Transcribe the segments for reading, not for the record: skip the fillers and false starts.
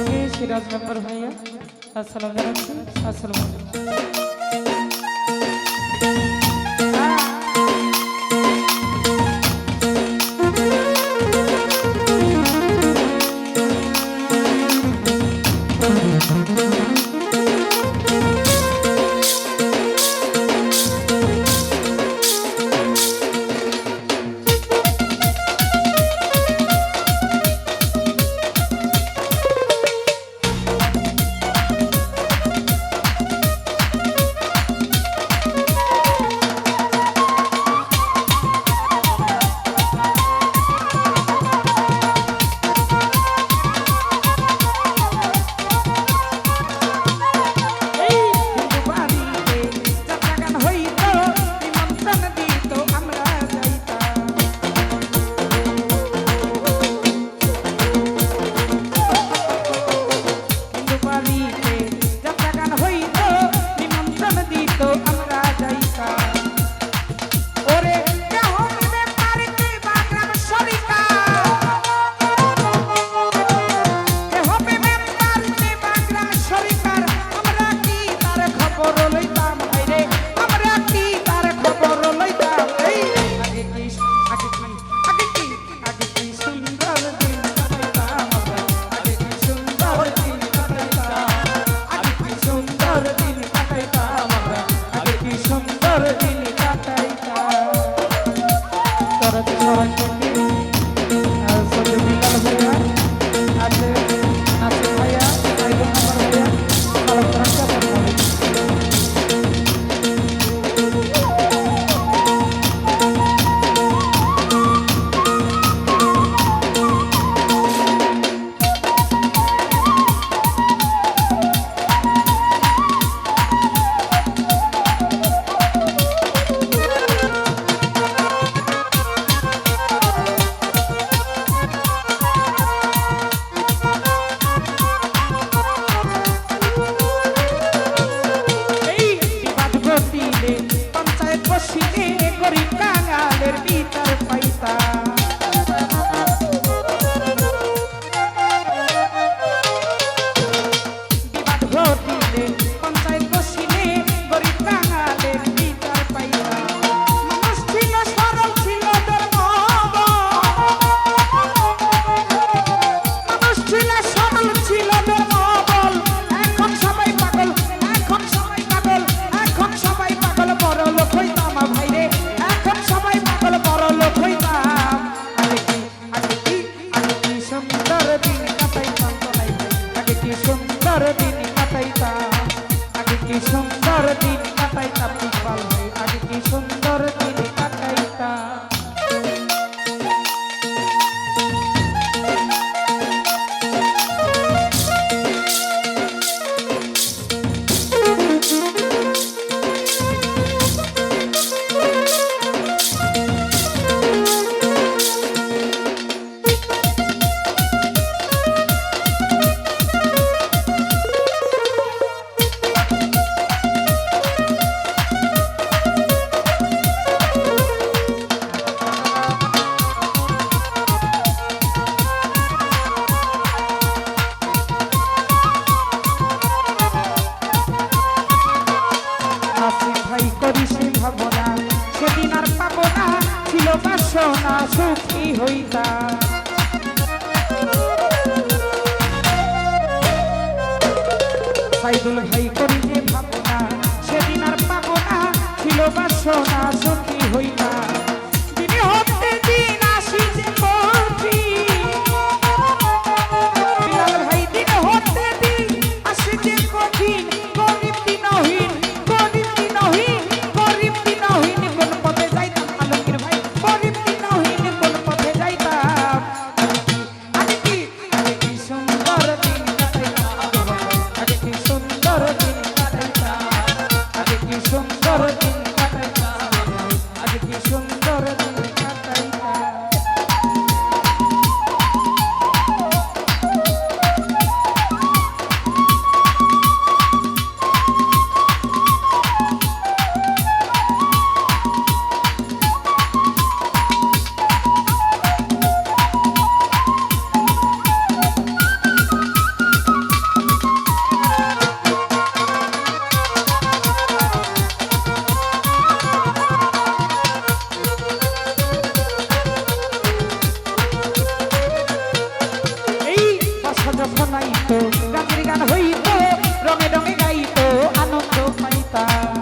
সকলকে সিরাজ মেম্বার ভাইয়া আসসালাম জানাচ্ছি। আসসালামু আলাইকুম। বাসনা সুখী হইতা সাইদুল ভাই করি যে ভাবনা সেদিন আর পাবো না ছিল বাসনা সুখী হইতা দিনে হতে দিন আসি যে পথি বিলাল ভাই দিনে হতে দিন আসি যে কঠিন গরিব দিনহীন গরিব দিনহীন গরিব দিনহীন কোন পথে যাইতাম আলমগীর ভাই গরিব দিনহীন কোন পথে যাইতাম আগে কি সুন্দর দিন কাটাইতাম আগে কি সুন্দর দিন কাটাইতাম আগে কি সুন্দর দিন কাটাইতাম আগে কি সুন্দর যখন আইতো রাতের গান হইতো রঙে রঙে গাইতো আনন্দ পাইতাম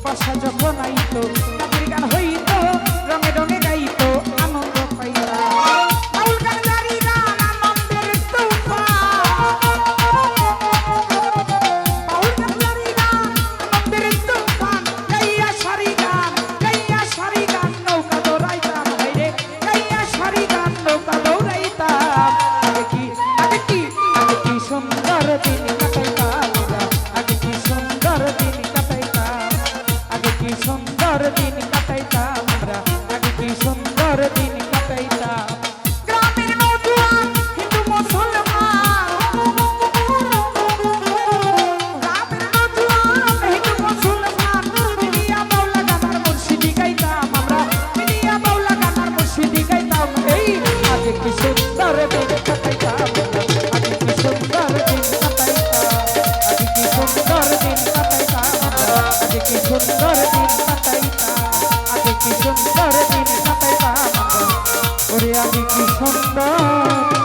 বর্ষা যখন আইতো রাতের গান হইতো রঙে রঙে গাইতো আনন্দ পাইতাম বাউল গান জারি গান আনন্দের তুফান বাউল গান জারি গান আনন্দের তুফান গাইয়া সারি গান নৌকা দৌড়াইতাম হাইরে গাইয়া সারি গান নৌকা দৌড়াইতাম আগে কি সুন্দর দিন কাটাইতাম আগে কি সুন্দর দিন কাটাইতাম আগে কি সুন্দর দিন কাটাইতাম আমরা আগে কি সুন্দর দিন কাটাইতাম গ্রামের নৌজোয়ান হিন্দু মুসলমান গ্রামের নৌজোয়ান হিন্দু মুসলমান মিলিয়া বাউলা গানার মুর্শিদি গাইতাম আমরা মিলিয়া বাউলা গানার মুর্শিদি গাইতাম এই আগে কি সুন্দর দিন কাটাইতাম আগে কি সুন্দর দিন কাটাইতাম আগে কি সুন্দর দিন কাটাইতাম আমরা আগে কি সুন্দর দিন কাটাইতাম আগে কি সুন্দর দিন কাটাইতাম আমরা ওরে আগে কি সুন্দর